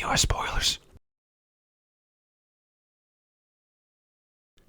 are spoilers.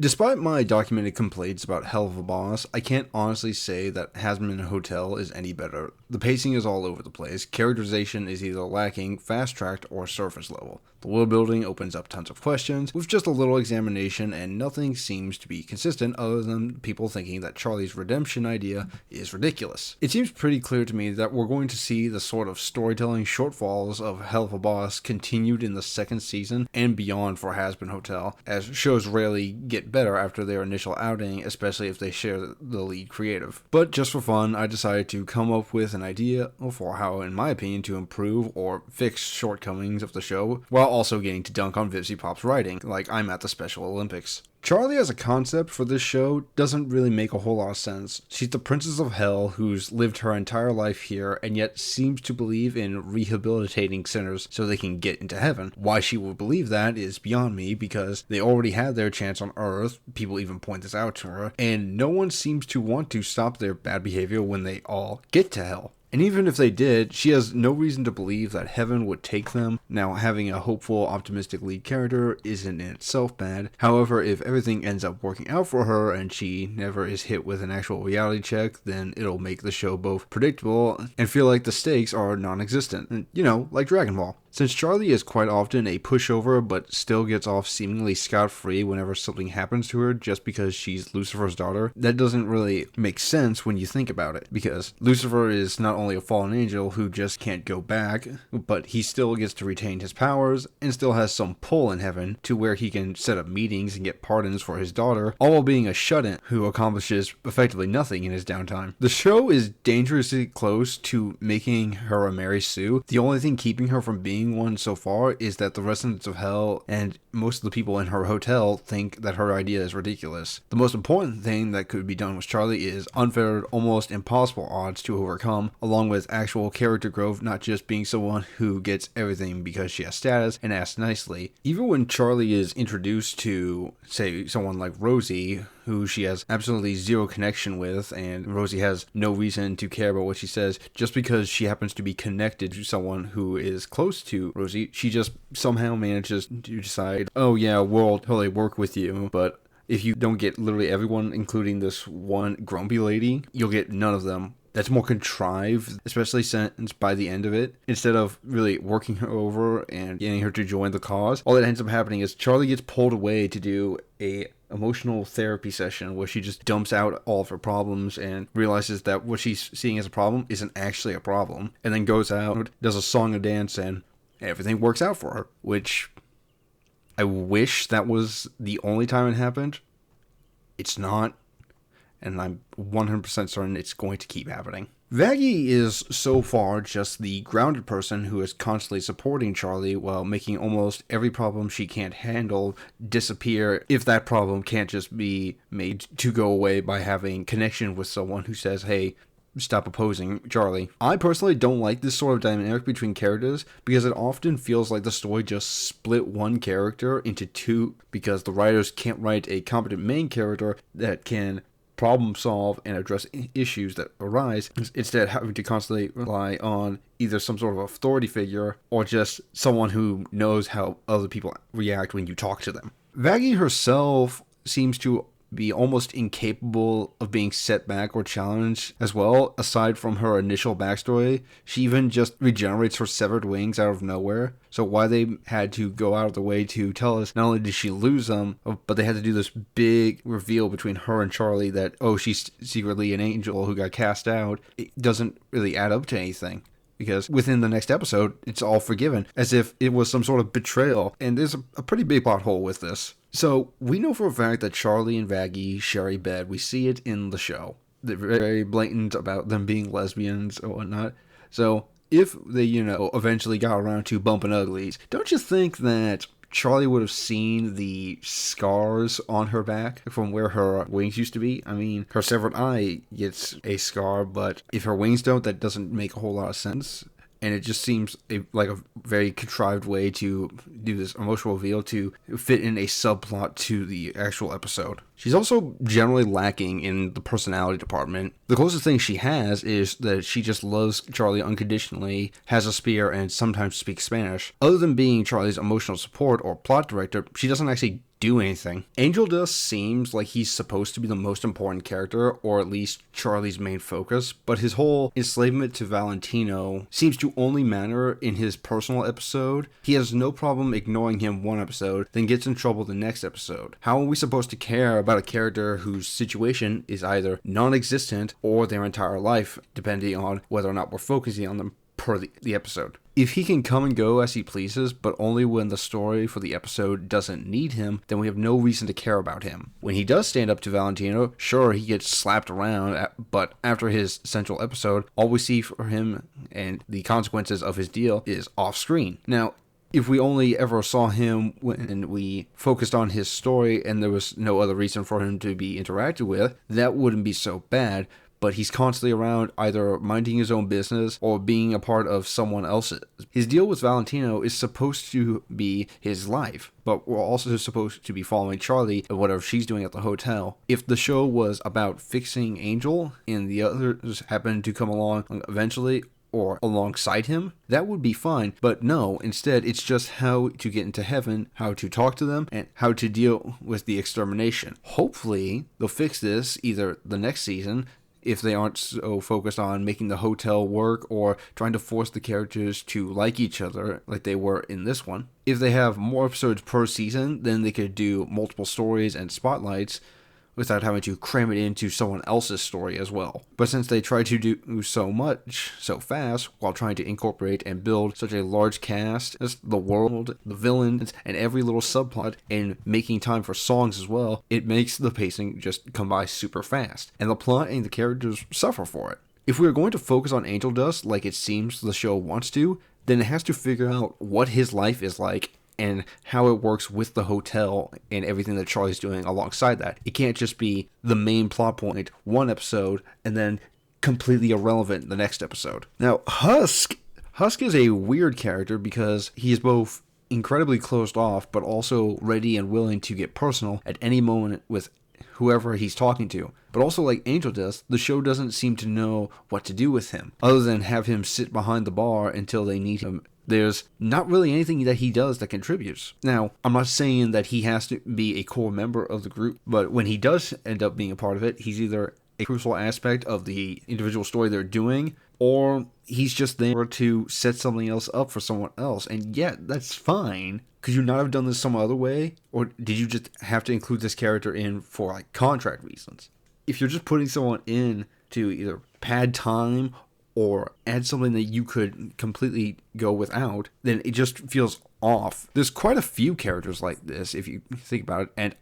Despite my documented complaints about Hell of a Boss, I can't honestly say that Hazbin Hotel is any better. The pacing is all over the place, characterization is either lacking, fast-tracked, or surface level. The world building opens up tons of questions, with just a little examination, and nothing seems to be consistent other than people thinking that Charlie's redemption idea is ridiculous. It seems pretty clear to me that we're going to see the sort of storytelling shortfalls of Hell of a Boss continued in the second season and beyond for Hazbin Hotel, as shows rarely get better after their initial outing, especially if they share the lead creative. But just for fun, I decided to come up with an idea for how, in my opinion, to improve or fix shortcomings of the show, while also getting to dunk on Vivziepop's writing, like I'm at the Special Olympics. Charlie as a concept for this show doesn't really make a whole lot of sense. She's the princess of hell who's lived her entire life here and yet seems to believe in rehabilitating sinners so they can get into heaven. Why she would believe that is beyond me, because they already had their chance on Earth, people even point this out to her, and no one seems to want to stop their bad behavior when they all get to hell. And even if they did, she has no reason to believe that heaven would take them. Now, having a hopeful, optimistic lead character isn't in itself bad. However, if everything ends up working out for her and she never is hit with an actual reality check, then it'll make the show both predictable and feel like the stakes are non-existent. You know, like Dragon Ball. Since Charlie is quite often a pushover but still gets off seemingly scot-free whenever something happens to her just because she's Lucifer's daughter, that doesn't really make sense when you think about it, because Lucifer is not only a fallen angel who just can't go back, but he still gets to retain his powers and still has some pull in heaven to where he can set up meetings and get pardons for his daughter, all while being a shut-in who accomplishes effectively nothing in his downtime. The show is dangerously close to making her a Mary Sue. The only thing keeping her from being one so far is that the residents of hell and most of the people in her hotel think that her idea is ridiculous. The most important thing that could be done with Charlie is unfettered, almost impossible odds to overcome, along with actual character growth, not just being someone who gets everything because she has status and asks nicely. Even when Charlie is introduced to, say, someone like Rosie, who she has absolutely zero connection with, and Rosie has no reason to care about what she says, just because she happens to be connected to someone who is close to Rosie, she just somehow manages to decide, oh yeah, we'll totally work with you, but if you don't get literally everyone, including this one grumpy lady, you'll get none of them. That's more contrived, especially since by the end of it, instead of really working her over and getting her to join the cause, all that ends up happening is Charlie gets pulled away to do a emotional therapy session where she just dumps out all of her problems and realizes that what she's seeing as a problem isn't actually a problem, and then goes out, does a song and dance, and everything works out for her, which I wish that was the only time it happened. It's not, and I'm 100% certain it's going to keep happening. Vaggie is so far just the grounded person who is constantly supporting Charlie while making almost every problem she can't handle disappear if that problem can't just be made to go away by having connection with someone who says, hey, stop opposing Charlie. I personally don't like this sort of dynamic between characters because it often feels like the story just split one character into two because the writers can't write a competent main character that can problem solve and address issues that arise, instead having to constantly rely on either some sort of authority figure or just someone who knows how other people react when you talk to them. Vaggie herself seems to be almost incapable of being set back or challenged as well. Aside from her initial backstory, she even just regenerates her severed wings out of nowhere. So why they had to go out of the way to tell us not only did she lose them, but they had to do this big reveal between her and Charlie that, oh, she's secretly an angel who got cast out, it doesn't really add up to anything. Because within the next episode, it's all forgiven, as if it was some sort of betrayal. And there's a pretty big plot hole with this. So, we know for a fact that Charlie and Vaggie share a bed. We see it in the show. They're very blatant about them being lesbians or whatnot. So, if they, eventually got around to bumping uglies, don't you think that Charlie would have seen the scars on her back from where her wings used to be? I mean, her severed eye gets a scar, but if her wings don't, that doesn't make a whole lot of sense. and it just seems like a very contrived way to do this emotional reveal to fit in a subplot to the actual episode. She's also generally lacking in the personality department. The closest thing she has is that she just loves Charlie unconditionally, has a spear, and sometimes speaks Spanish. Other than being Charlie's emotional support or plot director, she doesn't actually do anything. Angel Dust seems like he's supposed to be the most important character, or at least Charlie's main focus, but his whole enslavement to Valentino seems to only matter in his personal episode. He has no problem ignoring him one episode, then gets in trouble the next episode. How are we supposed to care about a character whose situation is either non-existent or their entire life, depending on whether or not we're focusing on them per the episode? If he can come and go as he pleases, but only when the story for the episode doesn't need him, then we have no reason to care about him. When he does stand up to Valentino, sure, he gets slapped around, but after his central episode, all we see for him and the consequences of his deal is off screen. Now, if we only ever saw him when we focused on his story and there was no other reason for him to be interacted with, that wouldn't be so bad. But he's constantly around either minding his own business or being a part of someone else's. His deal with Valentino is supposed to be his life, but we're also supposed to be following Charlie and whatever she's doing at the hotel. If the show was about fixing Angel and the others happen to come along eventually or alongside him, that would be fine. But no, instead it's just how to get into heaven, how to talk to them, and how to deal with the extermination. Hopefully they'll fix this either the next season, if they aren't so focused on making the hotel work or trying to force the characters to like each other like they were in this one. If they have more episodes per season, then they could do multiple stories and spotlights without having to cram it into someone else's story as well. But since they try to do so much so fast while trying to incorporate and build such a large cast as the world, the villains, and every little subplot, and making time for songs as well, it makes the pacing just come by super fast, and the plot and the characters suffer for it. If we are going to focus on Angel Dust like it seems the show wants to, then it has to figure out what his life is like and how it works with the hotel and everything that Charlie's doing alongside that. It can't just be the main plot point one episode and then completely irrelevant the next episode. Now, Husk is a weird character because he is both incredibly closed off but also ready and willing to get personal at any moment with whoever he's talking to. But also, like Angel Dust, the show doesn't seem to know what to do with him other than have him sit behind the bar until they need him. There's not really anything that he does that contributes. Now, I'm not saying that he has to be a core member of the group, but when he does end up being a part of it, he's either a crucial aspect of the individual story they're doing, or he's just there to set something else up for someone else. And yet, that's fine. Could you not have done this some other way? Or did you just have to include this character in for like contract reasons? If you're just putting someone in to either pad time or add something that you could completely go without, then it just feels off. There's quite a few characters like this, if you think about it, and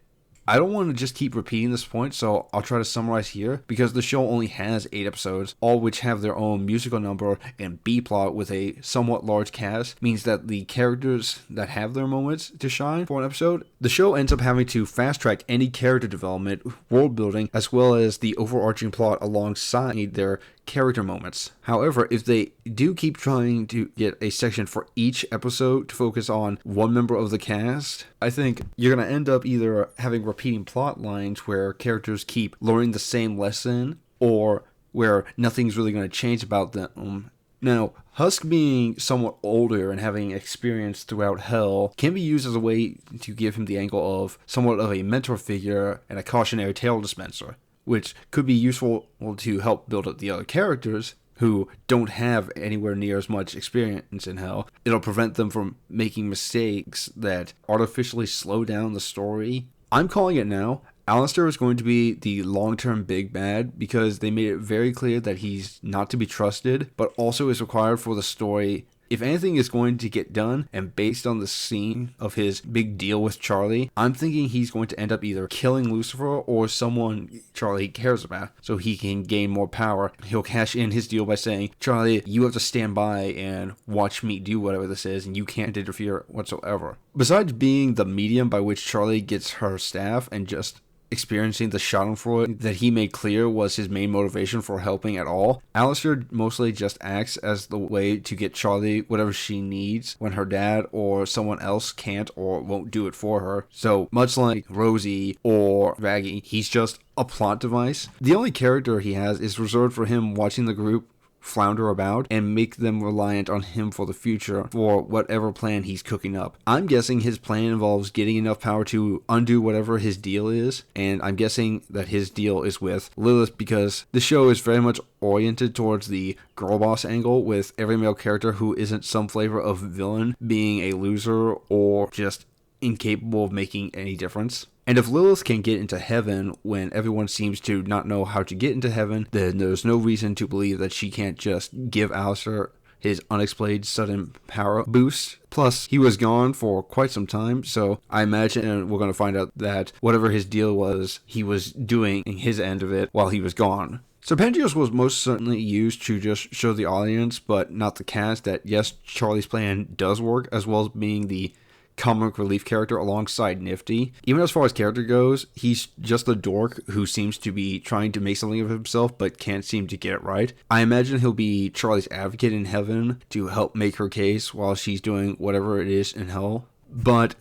I don't want to just keep repeating this point, so I'll try to summarize here, because the show only has 8 episodes, all which have their own musical number and B-plot with a somewhat large cast, means that the characters that have their moments to shine for an episode, the show ends up having to fast-track any character development, world building, as well as the overarching plot alongside their character moments. However, if they do keep trying to get a section for each episode to focus on one member of the cast, I think you're going to end up either having repeating plot lines where characters keep learning the same lesson, or where nothing's really going to change about them. Now, Husk being somewhat older and having experience throughout Hell can be used as a way to give him the angle of somewhat of a mentor figure and a cautionary tale dispenser, which could be useful to help build up the other characters who don't have anywhere near as much experience in Hell. It'll prevent them from making mistakes that artificially slow down the story. I'm calling it now. Alistair is going to be the long-term big bad because they made it very clear that he's not to be trusted, but also is required for the story. If anything is going to get done, and based on the scene of his big deal with Charlie, I'm thinking he's going to end up either killing Lucifer or someone Charlie cares about, so he can gain more power. He'll cash in his deal by saying, Charlie, you have to stand by and watch me do whatever this is, and you can't interfere whatsoever. Besides being the medium by which Charlie gets her staff and just experiencing the schadenfreude that he made clear was his main motivation for helping at all. Alistair mostly just acts as the way to get Charlie whatever she needs when her dad or someone else can't or won't do it for her. So much like Rosie or Raggy, he's just a plot device. The only character he has is reserved for him watching the group flounder about and make them reliant on him for the future for whatever plan he's cooking up. I'm guessing his plan involves getting enough power to undo whatever his deal is, and I'm guessing that his deal is with Lilith because the show is very much oriented towards the girl boss angle, with every male character who isn't some flavor of villain being a loser or just incapable of making any difference. And if Lilith can get into heaven when everyone seems to not know how to get into heaven, then there's no reason to believe that she can't just give Alistair his unexplained sudden power boost. Plus, he was gone for quite some time, so I imagine we're going to find out that whatever his deal was, he was doing his end of it while he was gone. Serpentios was most certainly used to just show the audience, but not the cast, that yes, Charlie's plan does work, as well as being the comic relief character alongside Nifty. Even as far as character goes, he's just a dork who seems to be trying to make something of himself but can't seem to get it right. I imagine he'll be Charlie's advocate in heaven to help make her case while she's doing whatever it is in hell. But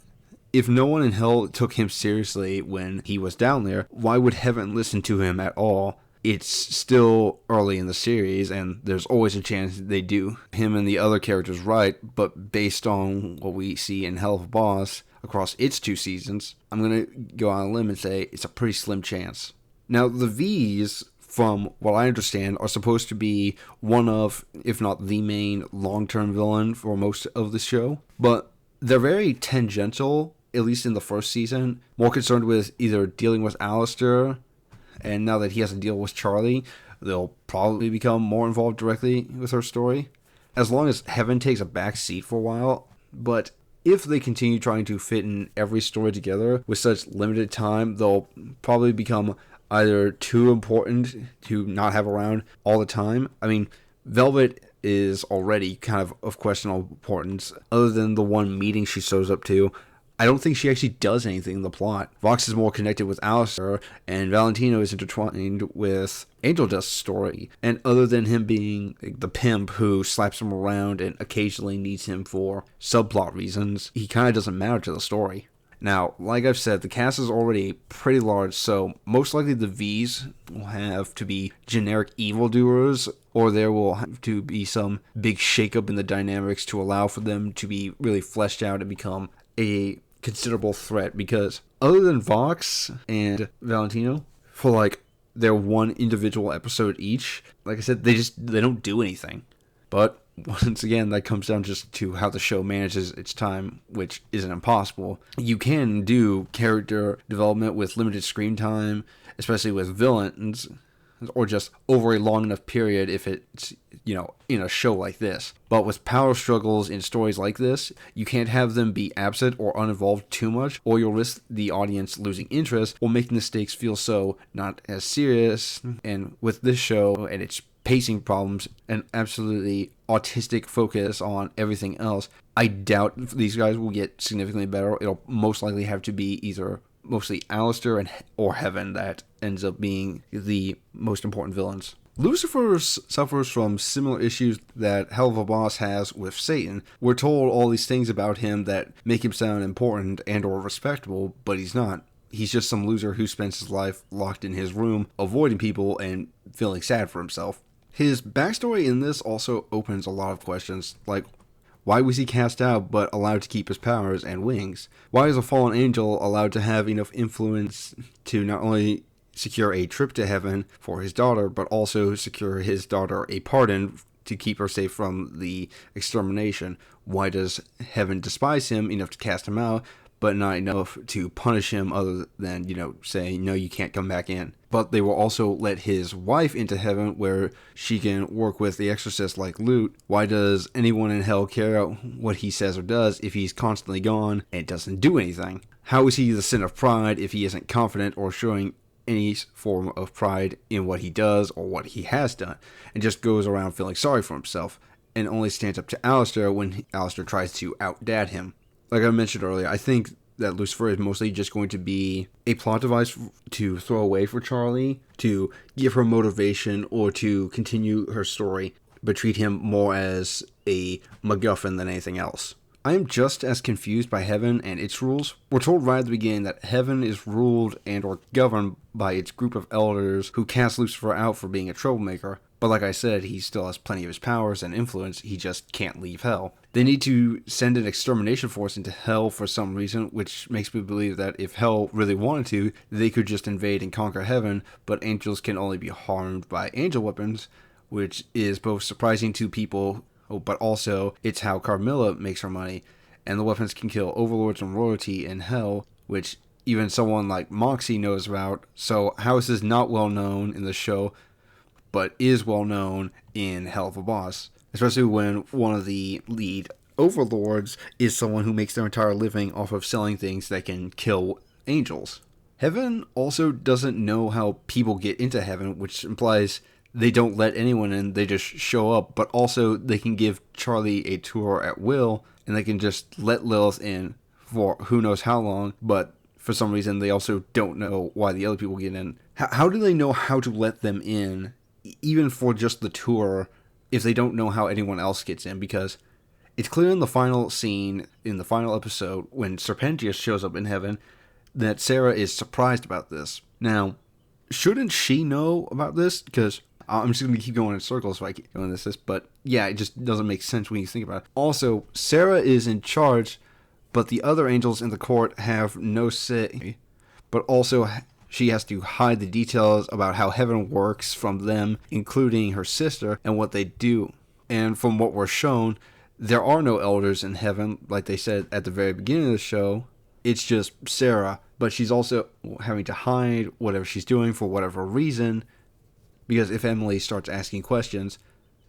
if no one in hell took him seriously when he was down there, why would heaven listen to him at all? It's still early in the series, and there's always a chance they do him and the other characters right, but based on what we see in Hell of a Boss across its 2 seasons, I'm going to go on a limb and say it's a pretty slim chance. Now, the V's, from what I understand, are supposed to be one of, if not the main, long-term villain for most of the show, but they're very tangential, at least in the first season, more concerned with either dealing with Alistair, and now that he has to deal with Charlie, they'll probably become more involved directly with her story, as long as Heaven takes a back seat for a while. But if they continue trying to fit in every story together with such limited time, they'll probably become either too important to not have around all the time. I mean, Velvet is already kind of questionable importance, other than the one meeting she shows up to. I don't think she actually does anything in the plot. Vox is more connected with Alistair, and Valentino is intertwined with Angel Dust's story. And other than him being the pimp who slaps him around and occasionally needs him for subplot reasons, he kind of doesn't matter to the story. Now, like I've said, the cast is already pretty large, so most likely the V's will have to be generic evildoers, or there will have to be some big shakeup in the dynamics to allow for them to be really fleshed out and become a considerable threat, because other than Vox and Valentino, for like their one individual episode each, like I said, they don't do anything. But once again, that comes down just to how the show manages its time, which isn't impossible. You can do character development with limited screen time, especially with villains, or just over a long enough period if it's, in a show like this. But with power struggles in stories like this, you can't have them be absent or uninvolved too much, or you'll risk the audience losing interest or making the stakes feel so not as serious. And with this show and its pacing problems and absolutely autistic focus on everything else, I doubt these guys will get significantly better. It'll most likely have to be either mostly Alistair or Heaven that ends up being the most important villains. Lucifer suffers from similar issues that Hell of a Boss has with Satan. We're told all these things about him that make him sound important and or respectable, but he's not. He's just some loser who spends his life locked in his room, avoiding people and feeling sad for himself. His backstory in this also opens a lot of questions, like, why was he cast out but allowed to keep his powers and wings? Why is a fallen angel allowed to have enough influence to not only secure a trip to heaven for his daughter, but also secure his daughter a pardon to keep her safe from the extermination? Why does heaven despise him enough to cast him out, but not enough to punish him other than, saying, no, you can't come back in? But they will also let his wife into heaven where she can work with the exorcist like Lute. Why does anyone in hell care out what he says or does if he's constantly gone and doesn't do anything? How is he the sin of pride if he isn't confident or showing any form of pride in what he does or what he has done, and just goes around feeling sorry for himself and only stands up to Alistair when Alistair tries to out-dad him? Like I mentioned earlier, I think that Lucifer is mostly just going to be a plot device to throw away for Charlie, to give her motivation, or to continue her story, but treat him more as a MacGuffin than anything else. I am just as confused by heaven and its rules. We're told right at the beginning that heaven is ruled and or governed by its group of elders who cast Lucifer out for being a troublemaker. But like I said, he still has plenty of his powers and influence, he just can't leave hell. They need to send an extermination force into hell for some reason, which makes me believe that if hell really wanted to, they could just invade and conquer heaven, but angels can only be harmed by angel weapons, which is both surprising to people, but also it's how Carmilla makes her money, and the weapons can kill overlords and royalty in hell, which even someone like Moxie knows about. So how is this not well known in the show, but is well known in Hell of a Boss? Especially when one of the lead overlords is someone who makes their entire living off of selling things that can kill angels. Heaven also doesn't know how people get into heaven, which implies they don't let anyone in, they just show up, but also they can give Charlie a tour at will, and they can just let Lilith in for who knows how long, but for some reason they also don't know why the other people get in. How do they know how to let them in, even for just the tour, if they don't know how anyone else gets in? Because it's clear in the final scene, in the final episode, when Serpentius shows up in heaven, that Sarah is surprised about this. Now, shouldn't she know about this? Because I'm just going to keep going in circles if I keep doing this, but yeah, it just doesn't make sense when you think about it. Also, Sarah is in charge, but the other angels in the court have no say, but also she has to hide the details about how heaven works from them, including her sister, and what they do. And from what we're shown, there are no elders in heaven, like they said at the very beginning of the show. It's just Sarah, but she's also having to hide whatever she's doing for whatever reason, because if Emily starts asking questions,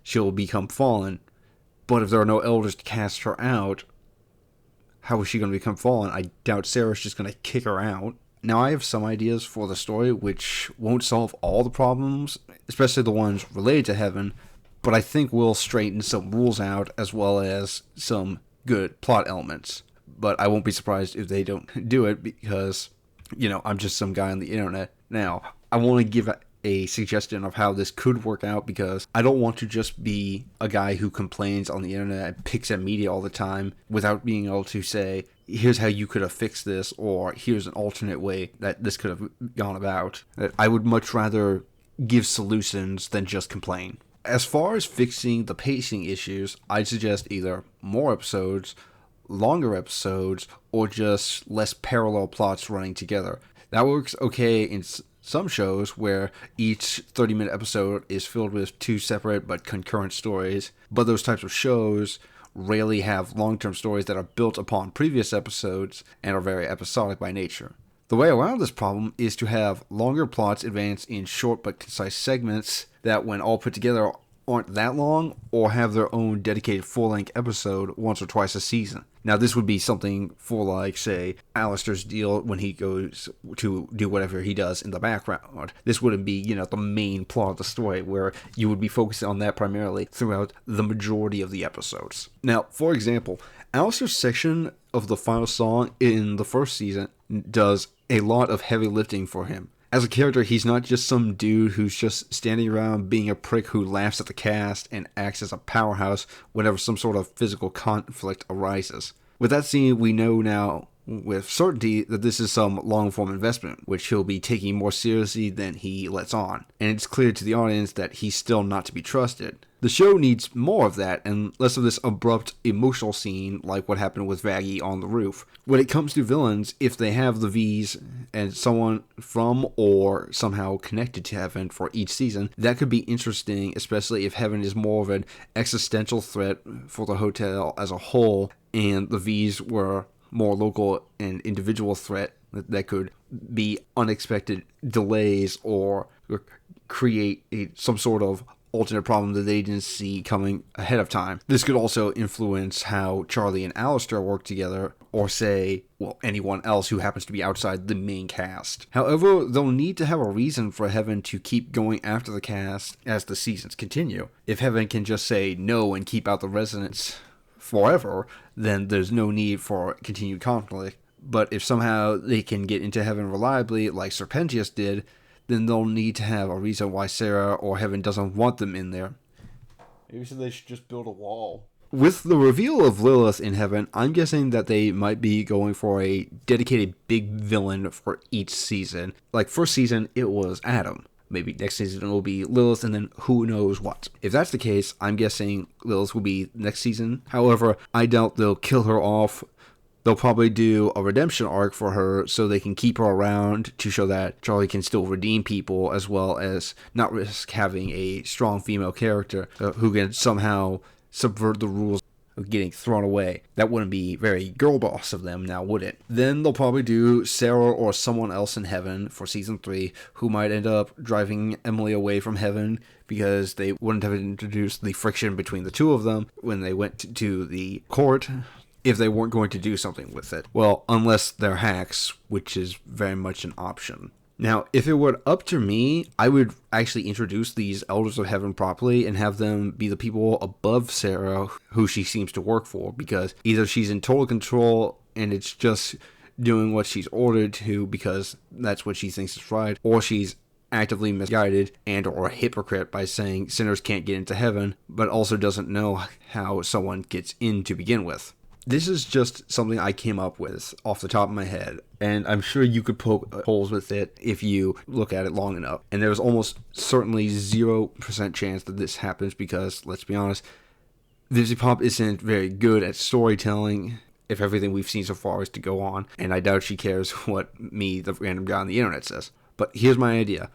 she'll become fallen. But if there are no elders to cast her out, how is she going to become fallen? I doubt Sarah's just going to kick her out. Now, I have some ideas for the story which won't solve all the problems, especially the ones related to heaven, but I think will straighten some rules out as well as some good plot elements. But I won't be surprised if they don't do it because, I'm just some guy on the internet. Now, I want to give a suggestion of how this could work out, because I don't want to just be a guy who complains on the internet and picks at media all the time without being able to say, here's how you could have fixed this, or here's an alternate way that this could have gone about. I would much rather give solutions than just complain. As far as fixing the pacing issues, I'd suggest either more episodes, longer episodes, or just less parallel plots running together. That works okay in some shows where each 30-minute episode is filled with two separate but concurrent stories, but those types of shows rarely have long-term stories that are built upon previous episodes and are very episodic by nature. The way around this problem is to have longer plots advance in short but concise segments that, when all put together, aren't that long, or have their own dedicated full-length episode once or twice a season. Now, this would be something for, like, say, Alistair's deal when he goes to do whatever he does in the background. This wouldn't be, the main plot of the story, where you would be focusing on that primarily throughout the majority of the episodes. Now, for example, Alistair's section of the final song in the first season does a lot of heavy lifting for him. As a character, he's not just some dude who's just standing around being a prick who laughs at the cast and acts as a powerhouse whenever some sort of physical conflict arises. With that scene, we know now with certainty that this is some long-form investment, which he'll be taking more seriously than he lets on. And it's clear to the audience that he's still not to be trusted. The show needs more of that and less of this abrupt emotional scene like what happened with Vaggie on the roof. When it comes to villains, if they have the V's and someone from or somehow connected to Heaven for each season, that could be interesting, especially if Heaven is more of an existential threat for the hotel as a whole and the V's were more local and individual threat that could be unexpected delays or create some sort of alternate problem that they didn't see coming ahead of time. This could also influence how Charlie and Alistair work together, or say, anyone else who happens to be outside the main cast. However, they'll need to have a reason for Heaven to keep going after the cast as the seasons continue. If Heaven can just say no and keep out the residents forever, then there's no need for continued conflict. But if somehow they can get into heaven reliably, like Serpentius did, then they'll need to have a reason why Sarah or heaven doesn't want them in there. Maybe so they should just build a wall. With the reveal of Lilith in heaven, I'm guessing that they might be going for a dedicated big villain for each season. Like, first season, it was Adam. Maybe next season it will be Lilith, and then who knows what. If that's the case, I'm guessing Lilith will be next season. However, I doubt they'll kill her off. They'll probably do a redemption arc for her so they can keep her around to show that Charlie can still redeem people, as well as not risk having a strong female character who can somehow subvert the rules of getting thrown away. That wouldn't be very girl boss of them, now would it? Then they'll probably do Sarah or someone else in heaven for season 3 who might end up driving Emily away from heaven because they wouldn't have introduced the friction between the two of them when they went to the court if they weren't going to do something with it. Well, unless they're hacks, which is very much an option. Now, if it were up to me, I would actually introduce these Elders of Heaven properly and have them be the people above Sarah who she seems to work for, because either she's in total control and it's just doing what she's ordered to because that's what she thinks is right, or she's actively misguided and or a hypocrite by saying sinners can't get into heaven, but also doesn't know how someone gets in to begin with. This is just something I came up with off the top of my head, and I'm sure you could poke holes with it if you look at it long enough. And there's almost certainly 0% chance that this happens because, let's be honest, Vivziepop isn't very good at storytelling if everything we've seen so far is to go on, and I doubt she cares what me, the random guy on the internet, says. But here's my idea.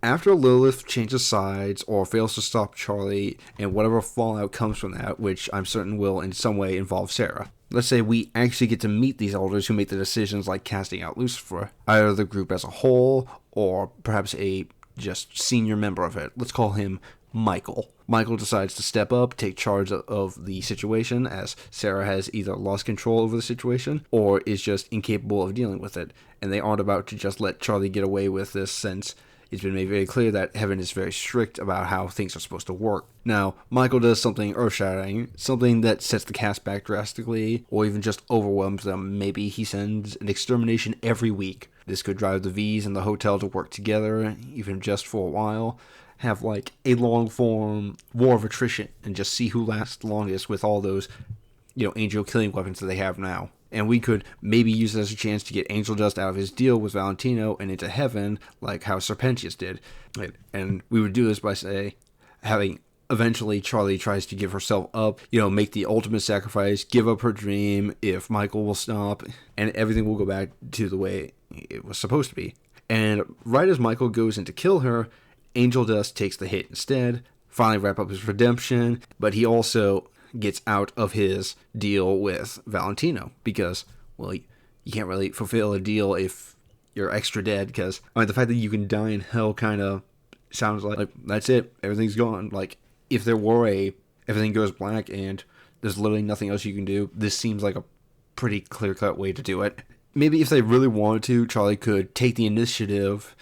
After Lilith changes sides or fails to stop Charlie and whatever fallout comes from that, which I'm certain will in some way involve Sarah, let's say we actually get to meet these elders who make the decisions like casting out Lucifer, either the group as a whole or perhaps a just senior member of it. Let's call him Michael. Michael decides to step up, take charge of the situation, as Sarah has either lost control over the situation or is just incapable of dealing with it, and they aren't about to just let Charlie get away with this since it's been made very clear that heaven is very strict about how things are supposed to work. Now, Michael does something earth-shattering, something that sets the cast back drastically, or even just overwhelms them. Maybe he sends an extermination every week. This could drive the V's and the hotel to work together, even just for a while. Have like a long-form war of attrition, and just see who lasts longest with all those, angel killing weapons that they have now. And we could maybe use it as a chance to get Angel Dust out of his deal with Valentino and into heaven, like how Serpentius did. And we would do this by, having eventually Charlie tries to give herself up, make the ultimate sacrifice, give up her dream if Michael will stop, and everything will go back to the way it was supposed to be. And right as Michael goes in to kill her, Angel Dust takes the hit instead, finally wrap up his redemption, but he also gets out of his deal with Valentino because, well, you can't really fulfill a deal if you're extra dead, because the fact that you can die in hell kind of sounds like that's it, everything's gone. Like, if there were everything goes black and there's literally nothing else you can do, this seems like a pretty clear-cut way to do it. Maybe if they really wanted to, Charlie could take the initiative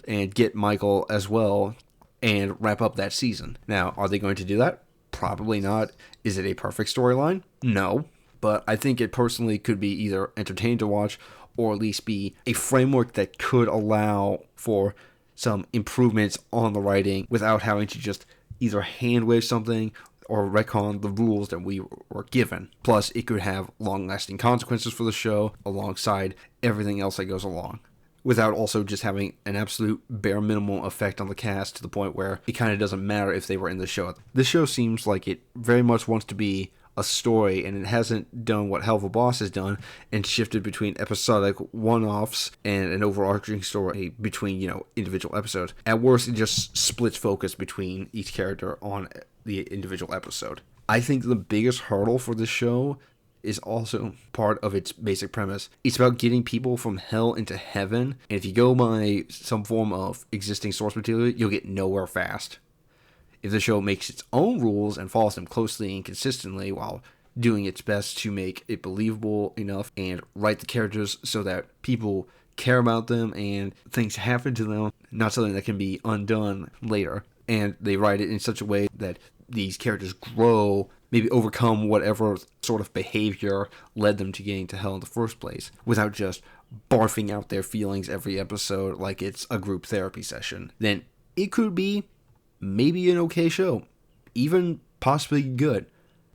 and get Michael as well and wrap up that season. Now, are they going to do that? Probably not. Is it a perfect storyline? No. But I think it personally could be either entertaining to watch or at least be a framework that could allow for some improvements on the writing without having to just either hand wave something or retcon the rules that we were given. Plus, it could have long-lasting consequences for the show alongside everything else that goes along, without also just having an absolute bare minimum effect on the cast to the point where it kind of doesn't matter if they were in the show. This show seems like it very much wants to be a story, and it hasn't done what Hell of a Boss has done and shifted between episodic one-offs and an overarching story between, individual episodes. At worst, it just splits focus between each character on the individual episode. I think the biggest hurdle for this show is also part of its basic premise. It's about getting people from hell into heaven, and if you go by some form of existing source material, you'll get nowhere fast. If the show makes its own rules and follows them closely and consistently while doing its best to make it believable enough and write the characters so that people care about them and things happen to them, not something that can be undone later, and they write it in such a way that these characters grow maybe overcome whatever sort of behavior led them to getting to hell in the first place, without just barfing out their feelings every episode like it's a group therapy session, then it could be maybe an okay show, even possibly good.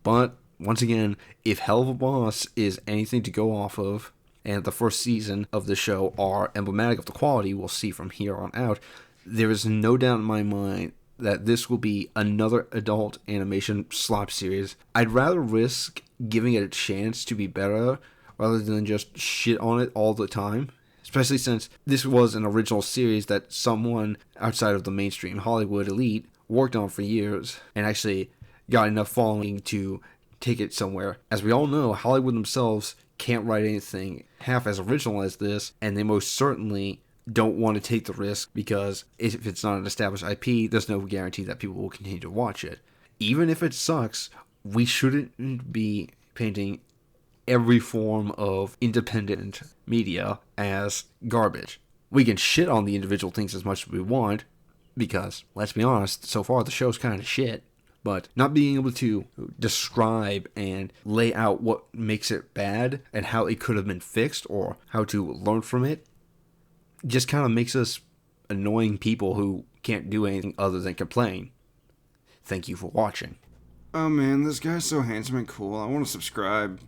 But once again, if Hell of a Boss is anything to go off of, and the first season of the show are emblematic of the quality we'll see from here on out, there is no doubt in my mind that this will be another adult animation slop series. I'd rather risk giving it a chance to be better rather than just shit on it all the time, especially since this was an original series that someone outside of the mainstream Hollywood elite worked on for years and actually got enough following to take it somewhere. As we all know, Hollywood themselves can't write anything half as original as this, and they most certainly don't want to take the risk, because if it's not an established IP, there's no guarantee that people will continue to watch it. Even if it sucks, we shouldn't be painting every form of independent media as garbage. We can shit on the individual things as much as we want, because, let's be honest, so far the show's kind of shit. But not being able to describe and lay out what makes it bad and how it could have been fixed or how to learn from it just kind of makes us annoying people who can't do anything other than complain. Thank you for watching. Oh man, this guy's so handsome and cool. I want to subscribe.